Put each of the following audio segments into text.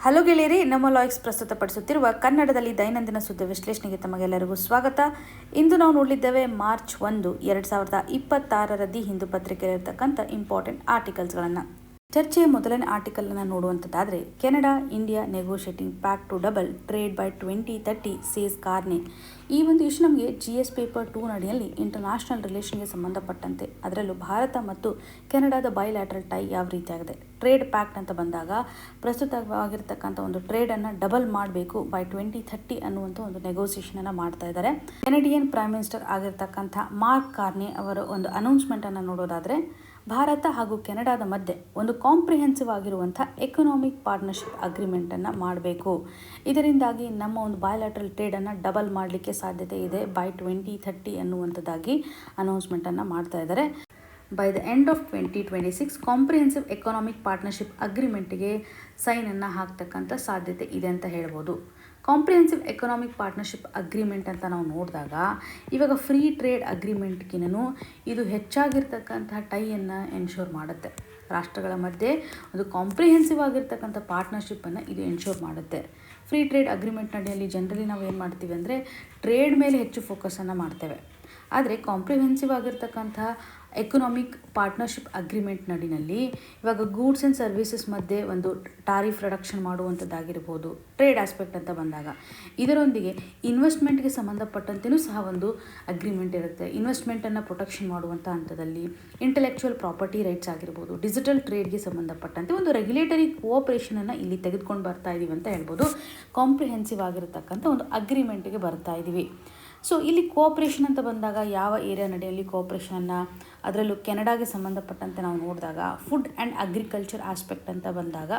Hello ಗೆಳೆಯರಿ, ನಮ್ಮ ಲಾಯ್ಕ್ಸ್ ಪ್ರಸ್ತುತಪಡಿಸುತ್ತಿರುವ ಕನ್ನಡದಲ್ಲಿ ದೈನಂದಿನ ಸುದ್ದಿ ವಿಶ್ಲೇಷಣೆಗೆ ತಮಗೆಲ್ಲರಿಗೂ ಸ್ವಾಗತ. ಇಂದು ನಾವು ನೋಡಲಿದ್ದೇವೆ ಮಾರ್ಚ್ 1, 2026 ದಿ ಹಿಂದೂ ಪತ್ರಿಕೆಯಲ್ಲಿರ್ತಕ್ಕಂಥ ಇಂಪಾರ್ಟೆಂಟ್ ಆರ್ಟಿಕಲ್ಸ್ಗಳನ್ನು. ಚರ್ಚೆಯ ಮೊದಲನೇ ಆರ್ಟಿಕಲನ್ನು ನೋಡುವಂಥದ್ದಾದರೆ, Canada India negotiating pact to double trade by 2030 says Carney. ಈ ಒಂದು ಇಶ್ಯೂ ನಮಗೆ GS ಪೇಪರ್ 2 ಅಡಿಯಲ್ಲಿ ಇಂಟರ್ನ್ಯಾಷನಲ್ ರಿಲೇಷನ್ಗೆ ಸಂಬಂಧಪಟ್ಟಂತೆ, ಅದರಲ್ಲೂ ಭಾರತ ಮತ್ತು ಕೆನಡಾದ ಬೈಲ್ಯಾಟ್ರಲ್ ಟೈ ಯಾವ ರೀತಿಯಾಗಿದೆ. ಟ್ರೇಡ್ ಪ್ಯಾಕ್ಟ್ ಅಂತ ಬಂದಾಗ ಪ್ರಸ್ತುತವಾಗಿರ್ತಕ್ಕಂಥ ಒಂದು ಟ್ರೇಡನ್ನು ಡಬಲ್ ಮಾಡಬೇಕು ಬೈ 2030 ಅನ್ನುವಂಥ ಒಂದು ನೆಗೋಸಿಯೇಷನನ್ನು ಮಾಡ್ತಾ ಇದ್ದಾರೆ. ಕೆನಡಿಯನ್ ಪ್ರೈಮ್ ಮಿನಿಸ್ಟರ್ ಆಗಿರ್ತಕ್ಕಂಥ ಮಾರ್ಕ್ ಕಾರ್ನೆ ಅವರ ಒಂದು ಅನೌನ್ಸ್ಮೆಂಟನ್ನು ನೋಡೋದಾದರೆ, ಭಾರತ ಹಾಗೂ ಕೆನಡಾದ ಮಧ್ಯೆ ಒಂದು ಕಾಂಪ್ರಿಹೆನ್ಸಿವ್ ಆಗಿರುವಂಥ ಎಕನಾಮಿಕ್ ಪಾರ್ಟ್ನರ್ಶಿಪ್ ಅಗ್ರಿಮೆಂಟನ್ನು ಮಾಡಬೇಕು. ಇದರಿಂದಾಗಿ ನಮ್ಮ ಒಂದು ಬಯಲಾಟ್ರಲ್ ಟ್ರೇಡನ್ನು ಡಬಲ್ ಮಾಡಲಿಕ್ಕೆ ಸಾಧ್ಯತೆ ಇದೆ ಬೈ 2030 ಅನ್ನುವಂಥದ್ದಾಗಿ ಅನೌನ್ಸ್ಮೆಂಟನ್ನು ಮಾಡ್ತಾ ಇದ್ದಾರೆ. By the end of 2026 comprehensive economic partnership ಅಗ್ರಿಮೆಂಟ್ಗೆ ಸೈನನ್ನು ಹಾಕ್ತಕ್ಕಂಥ ಸಾಧ್ಯತೆ ಇದೆ ಅಂತ ಹೇಳ್ಬೋದು. ಕಾಂಪ್ರಿಹೆನ್ಸಿವ್ ಎಕನಾಮಿಕ್ ಪಾರ್ಟ್ನರ್ಶಿಪ್ ಅಗ್ರಿಮೆಂಟ್ ಅಂತ ನಾವು ನೋಡಿದಾಗ, ಇವಾಗ ಫ್ರೀ ಟ್ರೇಡ್ ಅಗ್ರಿಮೆಂಟ್ಗಿನೂ ಇದು ಹೆಚ್ಚಾಗಿರ್ತಕ್ಕಂಥ ಟೈಯನ್ನು ಎನ್ಶೋರ್ ಮಾಡುತ್ತೆ. ರಾಷ್ಟ್ರಗಳ ಮಧ್ಯೆ ಒಂದು ಕಾಂಪ್ರಿಹೆನ್ಸಿವ್ ಆಗಿರ್ತಕ್ಕಂಥ ಪಾರ್ಟ್ನರ್ಶಿಪ್ಪನ್ನು ಇದು ಎನ್ಶೋರ್ ಮಾಡುತ್ತೆ. ಫ್ರೀ ಟ್ರೇಡ್ ಅಗ್ರಿಮೆಂಟ್ ಅಡಿಯಲ್ಲಿ ಜನರಲಿ ನಾವು ಏನು ಮಾಡ್ತೀವಿ ಅಂದರೆ ಟ್ರೇಡ್ ಮೇಲೆ ಹೆಚ್ಚು ಫೋಕಸನ್ನು ಮಾಡ್ತೇವೆ. ಆದರೆ ಕಾಂಪ್ರಿಹೆನ್ಸಿವ್ ಆಗಿರ್ತಕ್ಕಂಥ ಎಕನಾಮಿಕ್ ಪಾರ್ಟ್ನರ್ಶಿಪ್ ಅಗ್ರಿಮೆಂಟ್ ನಡಿನಲ್ಲಿ ಇವಾಗ ಗೂಡ್ಸ್ ಆ್ಯಂಡ್ ಸರ್ವಿಸಸ್ ಮಧ್ಯೆ ಒಂದು ಟಾರಿಫ್ ರಿಡಕ್ಷನ್ ಮಾಡುವಂಥದ್ದಾಗಿರ್ಬೋದು. ಟ್ರೇಡ್ ಆಸ್ಪೆಕ್ಟ್ ಅಂತ ಬಂದಾಗ ಇದರೊಂದಿಗೆ ಇನ್ವೆಸ್ಟ್ಮೆಂಟ್ಗೆ ಸಂಬಂಧಪಟ್ಟಂತೆಯೂ ಸಹ ಒಂದು ಅಗ್ರಿಮೆಂಟ್ ಇರುತ್ತೆ. ಇನ್ವೆಸ್ಟ್ಮೆಂಟನ್ನು ಪ್ರೊಟೆಕ್ಷನ್ ಮಾಡುವಂಥ ಹಂತದಲ್ಲಿ ಇಂಟೆಲೆಕ್ಚುವಲ್ ಪ್ರಾಪರ್ಟಿ ರೈಟ್ಸ್ ಆಗಿರ್ಬೋದು, ಡಿಜಿಟಲ್ ಟ್ರೇಡ್ಗೆ ಸಂಬಂಧಪಟ್ಟಂತೆ ಒಂದು ರೆಗ್ಯುಲೇಟರಿ ಕೋಆಪರೇಷನನ್ನು ಇಲ್ಲಿ ತೆಗೆದುಕೊಂಡು ಬರ್ತಾ ಇದ್ದೀವಿ ಅಂತ ಹೇಳ್ಬೋದು. ಕಾಂಪ್ರಿಹೆನ್ಸಿವ್ ಆಗಿರತಕ್ಕಂಥ ಒಂದು ಅಗ್ರಿಮೆಂಟ್ಗೆ ಬರ್ತಾ ಇದ್ದೀವಿ. ಸೊ ಇಲ್ಲಿ ಕೋಆಪ್ರೇಷನ್ ಅಂತ ಬಂದಾಗ ಯಾವ ಏರಿಯಾ ನಡೆಯಲ್ಲಿ ಕೋಆಪ್ರೇಷನನ್ನು, ಅದರಲ್ಲೂ ಕೆನಡಾಗೆ ಸಂಬಂಧಪಟ್ಟಂತೆ ನಾವು ನೋಡಿದಾಗ ಫುಡ್ ಆ್ಯಂಡ್ ಅಗ್ರಿಕಲ್ಚರ್ ಆಸ್ಪೆಕ್ಟ್ ಅಂತ ಬಂದಾಗ,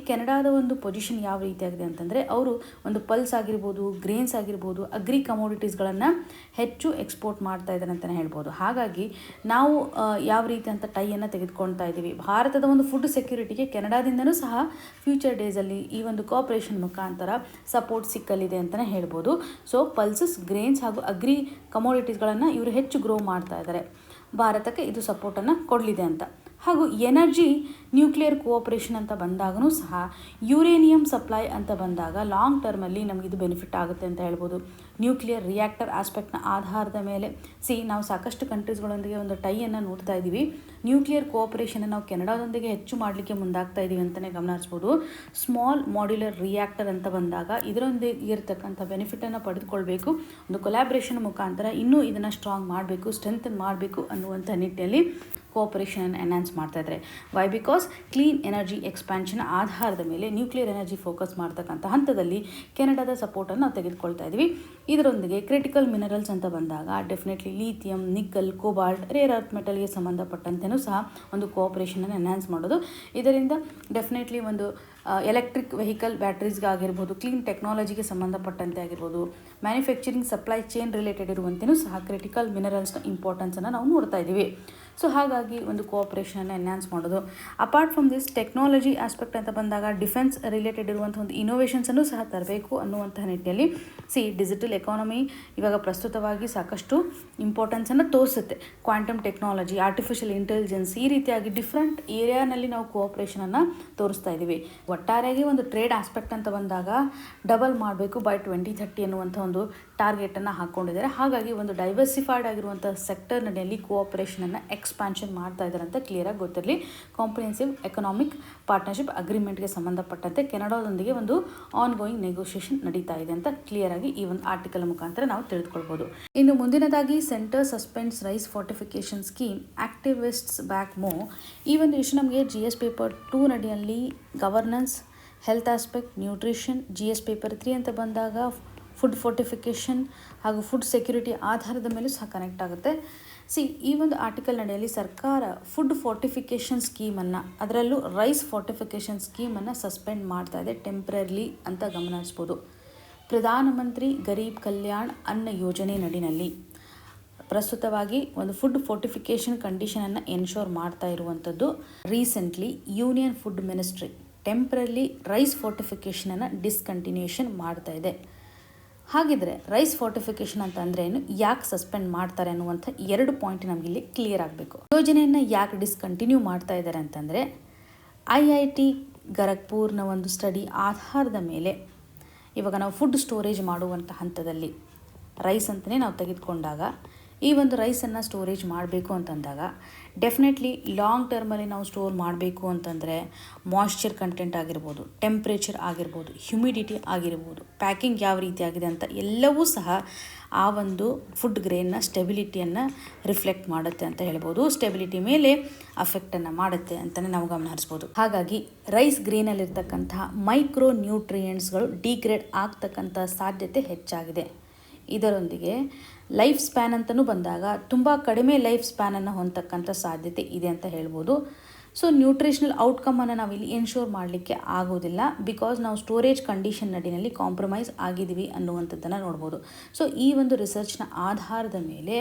ಕೆನಡಾದ ಒಂದು ಪೊಸಿಷನ್ ಯಾವ ರೀತಿಯಾಗಿದೆ ಅಂತಂದರೆ, ಅವರು ಒಂದು ಪಲ್ಸ್ ಆಗಿರ್ಬೋದು, ಗ್ರೇನ್ಸ್ ಆಗಿರ್ಬೋದು, ಅಗ್ರಿ ಕಮೋಡಿಟೀಸ್ಗಳನ್ನು ಹೆಚ್ಚು ಎಕ್ಸ್ಪೋರ್ಟ್ ಮಾಡ್ತಾ ಇದ್ದಾರೆ ಅಂತಲೇ ಹೇಳ್ಬೋದು. ಹಾಗಾಗಿ ನಾವು ಯಾವ ರೀತಿ ಅಂತ ಟೈಯನ್ನು ತೆಗೆದುಕೊಳ್ತಾ ಇದ್ದೀವಿ. ಭಾರತದ ಒಂದು ಫುಡ್ ಸೆಕ್ಯೂರಿಟಿಗೆ ಕೆನಡಾದಿಂದನೂ ಸಹ ಫ್ಯೂಚರ್ ಡೇಸಲ್ಲಿ ಈ ಒಂದು ಕೋಆಪ್ರೇಷನ್ ಮುಖಾಂತರ ಸಪೋರ್ಟ್ ಸಿಕ್ಕಲಿದೆ ಅಂತಲೇ ಹೇಳ್ಬೋದು. ಸೊ ಪಲ್ಸಸ್, ಗ್ರೇನ್ಸ್ ಹಾಗೂ ಅಗ್ರಿ ಕಮೋಡಿಟೀಸ್ಗಳನ್ನು ಇವರು ಹೆಚ್ಚು ಗ್ರೋ ಮಾಡ್ತಾ ಇದ್ದಾರೆ. ಭಾರತಕ್ಕೆ ಇದು ಸಪೋರ್ಟನ್ನು ಕೊಡಲಿದೆ ಅಂತ. ಹಾಗೂ ಎನರ್ಜಿ ನ್ಯೂಕ್ಲಿಯರ್ ಕೋಆಪ್ರೇಷನ್ ಅಂತ ಬಂದಾಗೂ ಸಹ ಯುರೇನಿಯಂ ಸಪ್ಲೈ ಅಂತ ಬಂದಾಗ ಲಾಂಗ್ ಟರ್ಮಲ್ಲಿ ನಮಗಿದು ಬೆನಿಫಿಟ್ ಆಗುತ್ತೆ ಅಂತ ಹೇಳ್ಬೋದು. ನ್ಯೂಕ್ಲಿಯರ್ ರಿಯಾಕ್ಟರ್ ಆಸ್ಪೆಕ್ಟ್ನ ಆಧಾರದ ಮೇಲೆ ನಾವು ಸಾಕಷ್ಟು ಕಂಟ್ರೀಸ್ಗಳೊಂದಿಗೆ ಒಂದು ಟೈಯನ್ನು ನೋಡ್ತಾ ಇದ್ದೀವಿ. ನ್ಯೂಕ್ಲಿಯರ್ ಕೋಆಪ್ರೇಷನ್ನ ನಾವು ಕೆನಡಾದೊಂದಿಗೆ ಹೆಚ್ಚು ಮಾಡಲಿಕ್ಕೆ ಮುಂದಾಗ್ತಾ ಇದ್ದೀವಿ ಅಂತಲೇ ಗಮನಿಸ್ಬೋದು. ಸ್ಮಾಲ್ ಮಾಡ್ಯುಲರ್ ರಿಯಾಕ್ಟರ್ ಅಂತ ಬಂದಾಗ ಇದರೊಂದಿಗೆ ಇರತಕ್ಕಂಥ ಬೆನಿಫಿಟನ್ನು ಪಡೆದುಕೊಳ್ಬೇಕು. ಒಂದು ಕೊಲ್ಯಾಬ್ರೇಷನ್ ಮುಖಾಂತರ ಇನ್ನೂ ಇದನ್ನು ಸ್ಟ್ರಾಂಗ್ ಮಾಡಬೇಕು, ಸ್ಟ್ರೆಂಥನ್ ಮಾಡಬೇಕು ಅನ್ನುವಂಥ ನಿಟ್ಟಿನಲ್ಲಿ ಕೋಆಪರೇಷನನ್ನು ಎನ್ಹಾನ್ಸ್ ಮಾಡ್ತಾ ಇದ್ದಾರೆ. Why? Because clean energy expansion ಆಧಾರದ ಮೇಲೆ ನ್ಯೂಕ್ಲಿಯರ್ ಎನರ್ಜಿ ಫೋಕಸ್ ಮಾಡ್ತಕ್ಕಂಥ ಹಂತದಲ್ಲಿ ಕೆನಡಾದ ಸಪೋರ್ಟನ್ನು ನಾವು ತೆಗೆದುಕೊಳ್ತಾ ಇದ್ದೀವಿ. ಇದರೊಂದಿಗೆ ಕ್ರಿಟಿಕಲ್ ಮಿನರಲ್ಸ್ ಅಂತ ಬಂದಾಗ definitely lithium, nickel, cobalt, rare earth ಮೆಟಲ್ಗೆ ಸಂಬಂಧಪಟ್ಟಂತೆಯೂ ಸಹ ಒಂದು ಕೋಆಪರೇಷನನ್ನು ಎನ್ಹಾನ್ಸ್ ಮಾಡೋದು. ಇದರಿಂದ ಡೆಫಿನೆಟ್ಲಿ ಒಂದು ಎಲೆಕ್ಟ್ರಿಕ್ ವೆಹಿಕಲ್ ಬ್ಯಾಟ್ರೀಸ್ಗಾಗಿರ್ಬೋದು, ಕ್ಲೀನ್ ಟೆಕ್ನಾಲಜಿಗೆ ಸಂಬಂಧಪಟ್ಟಂತೆ ಆಗಿರ್ಬೋದು, ಮ್ಯಾನುಫ್ಯಾಕ್ಚರಿಂಗ್ ಸಪ್ಲೈ ಚೈನ್ ರಿಲೇಟೆಡ್ ಇರುವಂತೆಯೂ ಸಹ ಕ್ರಿಟಿಕಲ್ ಮಿನರಲ್ಸ್ನ ಇಂಪಾರ್ಟೆನ್ಸನ್ನು ನಾವು ನೋಡ್ತಾ ಇದ್ದೀವಿ. ಸೊ ಹಾಗಾಗಿ ಒಂದು ಕೋಆಪರೇಷನನ್ನು ಎನ್ಹಾನ್ಸ್ ಮಾಡೋದು. Apart from this technology aspect ಅಂತ ಬಂದಾಗ ಡಿಫೆನ್ಸ್ ರಿಲೇಟೆಡ್ ಇರುವಂಥ ಒಂದು ಇನೋವೇಷನ್ಸನ್ನು ಸಹ ತರಬೇಕು ಅನ್ನುವಂಥ ನಿಟ್ಟಿನಲ್ಲಿ ಡಿಜಿಟಲ್ ಎಕಾನಮಿ ಇವಾಗ ಪ್ರಸ್ತುತವಾಗಿ ಸಾಕಷ್ಟು ಇಂಪಾರ್ಟೆನ್ಸನ್ನು ತೋರಿಸುತ್ತೆ. ಕ್ವಾಂಟಮ್ ಟೆಕ್ನಾಲಜಿ, ಆರ್ಟಿಫಿಷಿಯಲ್ ಇಂಟೆಲಿಜೆನ್ಸ್, ಈ ರೀತಿಯಾಗಿ ಡಿಫ್ರೆಂಟ್ ಏರಿಯಾನಲ್ಲಿ ನಾವು ಕೋಆಪರೇಷನನ್ನು ತೋರಿಸ್ತಾ ಇದ್ದೀವಿ. ಒಟ್ಟಾರೆಯಾಗಿ ಒಂದು ಟ್ರೇಡ್ ಆಸ್ಪೆಕ್ಟ್ ಅಂತ ಬಂದಾಗ ಡಬಲ್ ಮಾಡಬೇಕು ಬೈ 2030 ಅನ್ನುವಂಥ ಒಂದು ಟಾರ್ಗೆಟನ್ನು ಹಾಕ್ಕೊಂಡಿದ್ದಾರೆ. ಹಾಗಾಗಿ ಒಂದು ಡೈವರ್ಸಿಫೈಡ್ ಆಗಿರುವಂಥ ಸೆಕ್ಟರ್ ನಡೆಯಲ್ಲಿ ಕೋಆಪರೇಷನನ್ನು ಎಕ್ಸ್ಪ್ಯಾನ್ಷನ್ ಮಾಡ್ತಾ ಇದ್ದಾರೆ ಅಂತ ಕ್ಲಿಯರಾಗಿ ಗೊತ್ತಿರಲಿ. ಕಾಂಪ್ರಿಹೆನ್ಸಿವ್ ಎಕನಾಮಿಕ್ ಪಾರ್ಟ್ನರ್ಶಿಪ್ ಅಗ್ರಿಮೆಂಟ್ಗೆ ಸಂಬಂಧಪಟ್ಟಂತೆ ಕೆನಡಾದೊಂದಿಗೆ ಒಂದು ಆನ್ ಗೋಯಿಂಗ್ ನೆಗೋಷಿಯೇಷನ್ ನಡೀತಾ ಇದೆ ಅಂತ ಕ್ಲಿಯರಾಗಿ ಈ ಒಂದು ಆರ್ಟಿಕಲ್ ಮುಖಾಂತರ ನಾವು ತಿಳಿದುಕೊಳ್ಬೋದು. ಇನ್ನು ಮುಂದಿನದಾಗಿ centre suspends rice fortification scheme, activists back move. ಈ ಒಂದು ಇಶ್ಯೂ ನಮಗೆ GS ಪೇಪರ್ 2 ನಡಿಯಲ್ಲಿ governance, health aspect, nutrition, GS paper 3 ಅಂತ ಬಂದಾಗ ಫುಡ್ ಫೋರ್ಟಿಫಿಕೇಷನ್ ಹಾಗೂ ಫುಡ್ ಸೆಕ್ಯೂರಿಟಿ ಆಧಾರದ ಮೇಲೂ ಸಹ ಕನೆಕ್ಟ್ ಆಗುತ್ತೆ. ಈ ಒಂದು ಆರ್ಟಿಕಲ್ ನಡೆಯಲ್ಲಿ ಸರ್ಕಾರ ಫುಡ್ ಫೋರ್ಟಿಫಿಕೇಷನ್ ಸ್ಕೀಮನ್ನು, ಅದರಲ್ಲೂ ರೈಸ್ ಫೋರ್ಟಿಫಿಕೇಷನ್ ಸ್ಕೀಮನ್ನು ಸಸ್ಪೆಂಡ್ ಮಾಡ್ತಾ ಇದೆ ಟೆಂಪ್ರರಿ ಅಂತ ಗಮನಿಸ್ಬೋದು. ಪ್ರಧಾನಮಂತ್ರಿ ಗರೀಬ್ ಕಲ್ಯಾಣ್ ಅನ್ನ ಯೋಜನೆ ನಡಿನಲ್ಲಿ ಪ್ರಸ್ತುತವಾಗಿ ಒಂದು ಫುಡ್ ಫೋರ್ಟಿಫಿಕೇಷನ್ ಕಂಡೀಷನನ್ನು ಎನ್ಶೋರ್ ಮಾಡ್ತಾ ಇರುವಂಥದ್ದು. Recently union food ministry temporary rice ಫೋರ್ಟಿಫಿಕೇಷನನ್ನು ಡಿಸ್ಕಂಟಿನ್ಯೂಷನ್ ಮಾಡ್ತಾ ಇದೆ. ಹಾಗಿದ್ರೆ ರೈಸ್ ಫೋರ್ಟಿಫಿಕೇಷನ್ ಅಂತ ಅಂದರೆ ಏನು, ಯಾಕೆ ಸಸ್ಪೆಂಡ್ ಮಾಡ್ತಾರೆ ಅನ್ನುವಂಥ 2 ಪಾಯಿಂಟ್ ನಮಗಿಲ್ಲಿ ಕ್ಲಿಯರ್ ಆಗಬೇಕು. ಯೋಜನೆಯನ್ನು ಯಾಕೆ ಡಿಸ್ಕಂಟಿನ್ಯೂ ಮಾಡ್ತಾ ಇದ್ದಾರೆ ಅಂತಂದರೆ, IIT ಗರಗ್ಪುರ್ನ ಒಂದು ಸ್ಟಡಿ ಆಧಾರದ ಮೇಲೆ ಇವಾಗ ನಾವು ಫುಡ್ ಸ್ಟೋರೇಜ್ ಮಾಡುವಂಥ ಹಂತದಲ್ಲಿ ರೈಸ್ ಅಂತಲೇ ನಾವು ತೆಗೆದುಕೊಂಡಾಗ ಈ ಒಂದು ರೈಸನ್ನು ಸ್ಟೋರೇಜ್ ಮಾಡಬೇಕು ಅಂತಂದಾಗ ಡೆಫಿನೆಟ್ಲಿ ಲಾಂಗ್ ಟರ್ಮಲ್ಲಿ ನಾವು ಸ್ಟೋರ್ ಮಾಡಬೇಕು ಅಂತಂದರೆ ಮಾಯ್ಶ್ಚರ್ ಕಂಟೆಂಟ್ ಆಗಿರ್ಬೋದು, ಟೆಂಪ್ರೇಚರ್ ಆಗಿರ್ಬೋದು, ಹ್ಯುಮಿಡಿಟಿ ಆಗಿರ್ಬೋದು, ಪ್ಯಾಕಿಂಗ್ ಯಾವ ರೀತಿಯಾಗಿದೆ ಅಂತ ಎಲ್ಲವೂ ಸಹ ಆ ಒಂದು ಫುಡ್ ಗ್ರೇನ್ನ ಸ್ಟೆಬಿಲಿಟಿಯನ್ನು ರಿಫ್ಲೆಕ್ಟ್ ಮಾಡುತ್ತೆ ಅಂತ ಹೇಳ್ಬೋದು. ಸ್ಟೆಬಿಲಿಟಿ ಮೇಲೆ ಅಫೆಕ್ಟನ್ನು ಮಾಡುತ್ತೆ ಅಂತಲೇ ನಾವು ಗಮನ ಹರಿಸ್ಬೋದು. ಹಾಗಾಗಿ ರೈಸ್ ಗ್ರೇನಲ್ಲಿರ್ತಕ್ಕಂತಹ ಮೈಕ್ರೋ ನ್ಯೂಟ್ರಿಯೆಂಟ್ಸ್ಗಳು ಡಿಗ್ರೇಡ್ ಆಗ್ತಕ್ಕಂಥ ಸಾಧ್ಯತೆ ಹೆಚ್ಚಾಗಿದೆ. ಇದರೊಂದಿಗೆ ಲೈಫ್ ಸ್ಪ್ಯಾನ್ ಅಂತಲೂ ಬಂದಾಗ ತುಂಬ ಕಡಿಮೆ ಲೈಫ್ ಸ್ಪ್ಯಾನನ್ನು ಹೊಂದತಕ್ಕಂಥ ಸಾಧ್ಯತೆ ಇದೆ ಅಂತ ಹೇಳ್ಬೋದು. ಸೊ ನ್ಯೂಟ್ರಿಷನಲ್ ಔಟ್ಕಮನ್ನು ನಾವಿಲ್ಲಿ ಎನ್ಶೋರ್ ಮಾಡಲಿಕ್ಕೆ ಆಗೋದಿಲ್ಲ, ಬಿಕಾಸ್ ನಾವು ಸ್ಟೋರೇಜ್ ಕಂಡೀಷನ್ ನಡಿನಲ್ಲಿ ಕಾಂಪ್ರಮೈಸ್ ಆಗಿದ್ದೀವಿ ಅನ್ನುವಂಥದ್ದನ್ನು ನೋಡ್ಬೋದು. ಸೊ ಈ ಒಂದು ರಿಸರ್ಚ್ನ ಆಧಾರದ ಮೇಲೆ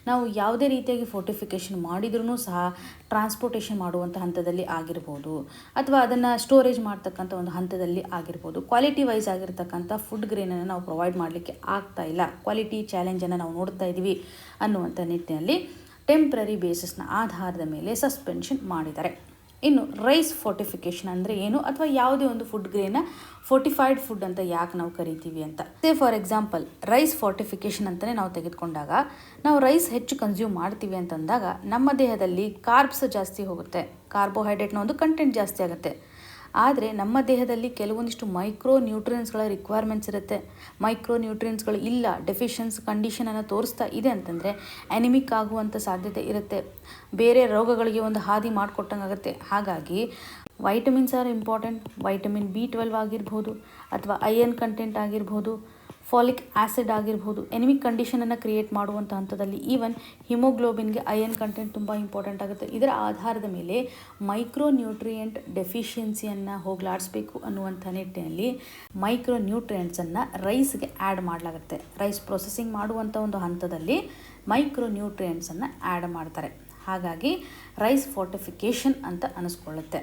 ನಾವು ಯಾವುದೇ ರೀತಿಯಾಗಿ ಫೋರ್ಟಿಫಿಕೇಷನ್ ಮಾಡಿದ್ರೂ ಸಹ ಟ್ರಾನ್ಸ್ಪೋರ್ಟೇಷನ್ ಮಾಡುವಂಥ ಹಂತದಲ್ಲಿ ಆಗಿರ್ಬೋದು, ಅಥವಾ ಅದನ್ನು ಸ್ಟೋರೇಜ್ ಮಾಡ್ತಕ್ಕಂಥ ಒಂದು ಹಂತದಲ್ಲಿ ಆಗಿರ್ಬೋದು, ಕ್ವಾಲಿಟಿ ವೈಸ್ ಆಗಿರ್ತಕ್ಕಂಥ ಫುಡ್ ಗ್ರೇನನ್ನು ನಾವು ಪ್ರೊವೈಡ್ ಮಾಡಲಿಕ್ಕೆ ಆಗ್ತಾ ಇಲ್ಲ, ಕ್ವಾಲಿಟಿ ಚಾಲೆಂಜನ್ನು ನಾವು ನೋಡ್ತಾ ಇದ್ದೀವಿ ಅನ್ನುವಂಥ ನಿಟ್ಟಿನಲ್ಲಿ ಟೆಂಪ್ರರಿ ಬೇಸಿಸ್ನ ಆಧಾರದ ಮೇಲೆ ಸಸ್ಪೆನ್ಷನ್ ಮಾಡಿದ್ದಾರೆ. ಇನ್ನು ರೈಸ್ ಫೋರ್ಟಿಫಿಕೇಷನ್ ಅಂದರೆ ಏನು, ಅಥವಾ ಯಾವುದೇ ಒಂದು ಫುಡ್ ಗ್ರೇನ ಫೋರ್ಟಿಫೈಡ್ ಫುಡ್ ಅಂತ ಯಾಕೆ ನಾವು ಕರಿತೀವಿ ಅಂತ. ಫಾರ್ ಎಕ್ಸಾಂಪಲ್ ರೈಸ್ ಫೋರ್ಟಿಫಿಕೇಷನ್ ಅಂತಲೇ ನಾವು ತೆಗೆದುಕೊಂಡಾಗ ನಾವು ರೈಸ್ ಹೆಚ್ಚು ಕನ್ಸ್ಯೂಮ್ ಮಾಡ್ತೀವಿ ಅಂತಂದಾಗ ನಮ್ಮ ದೇಹದಲ್ಲಿ ಕಾರ್ಬ್ಸ್ ಜಾಸ್ತಿ ಹೋಗುತ್ತೆ, ಕಾರ್ಬೋಹೈಡ್ರೇಟ್ನ ಒಂದು ಕಂಟೆಂಟ್ ಜಾಸ್ತಿ ಆಗುತ್ತೆ. ಆದರೆ ನಮ್ಮ ದೇಹದಲ್ಲಿ ಕೆಲವೊಂದಿಷ್ಟು ಮೈಕ್ರೋ ನ್ಯೂಟ್ರಿಯೆಂಟ್ಸ್ಗಳ ರಿಕ್ವೈರ್ಮೆಂಟ್ಸ್ ಇರುತ್ತೆ. ಮೈಕ್ರೋ ನ್ಯೂಟ್ರಿಯೆಂಟ್ಸ್ಗಳು ಇಲ್ಲ, ಡೆಫಿಷಿಯನ್ಸಿ ಕಂಡೀಷನನ್ನು ತೋರಿಸ್ತಾ ಇದೆ ಅಂತಂದರೆ ಅನಿಮಿಕ್ ಆಗುವಂಥ ಸಾಧ್ಯತೆ ಇರುತ್ತೆ, ಬೇರೆ ರೋಗಗಳಿಗೆ ಒಂದು ಹಾದಿ ಮಾಡಿಕೊಟ್ಟಂಗಾಗುತ್ತೆ. ಹಾಗಾಗಿ vitamins are important. Vitamin B12 ಆಗಿರ್ಬೋದು, ಅಥವಾ ಐರನ್ ಕಂಟೆಂಟ್ ಆಗಿರ್ಬೋದು, ಫಾಲಿಕ್ ಆ್ಯಸಿಡ್ ಆಗಿರ್ಬೋದು, ಎನಿಮಿಕ್ ಕಂಡೀಷನನ್ನು ಕ್ರಿಯೇಟ್ ಮಾಡುವಂಥ ಹಂತದಲ್ಲಿ ಈವನ್ ಹಿಮೋಗ್ಲೋಬಿನ್ಗೆ ಐರನ್ ಕಂಟೆಂಟ್ ತುಂಬ ಇಂಪಾರ್ಟೆಂಟ್ ಆಗುತ್ತೆ. ಇದರ ಆಧಾರದ ಮೇಲೆ ಮೈಕ್ರೋ ನ್ಯೂಟ್ರಿಯೆಂಟ್ ಡೆಫಿಷಿಯನ್ಸಿಯನ್ನು ಹೋಗಲಾಡಿಸ್ಬೇಕು ಅನ್ನುವಂಥ ನಿಟ್ಟಿನಲ್ಲಿ ಮೈಕ್ರೋ ನ್ಯೂಟ್ರಿಯೆಂಟ್ಸನ್ನು ರೈಸ್ಗೆ ಆ್ಯಡ್ ಮಾಡಲಾಗುತ್ತೆ. ರೈಸ್ ಪ್ರೊಸೆಸಿಂಗ್ ಮಾಡುವಂಥ ಒಂದು ಹಂತದಲ್ಲಿ ಮೈಕ್ರೋ ನ್ಯೂಟ್ರಿಯೆಂಟ್ಸನ್ನು ಆ್ಯಡ್ ಮಾಡ್ತಾರೆ. ಹಾಗಾಗಿ ರೈಸ್ ಫೋರ್ಟಿಫಿಕೇಷನ್ ಅಂತ ಅನಿಸ್ಕೊಳ್ಳುತ್ತೆ.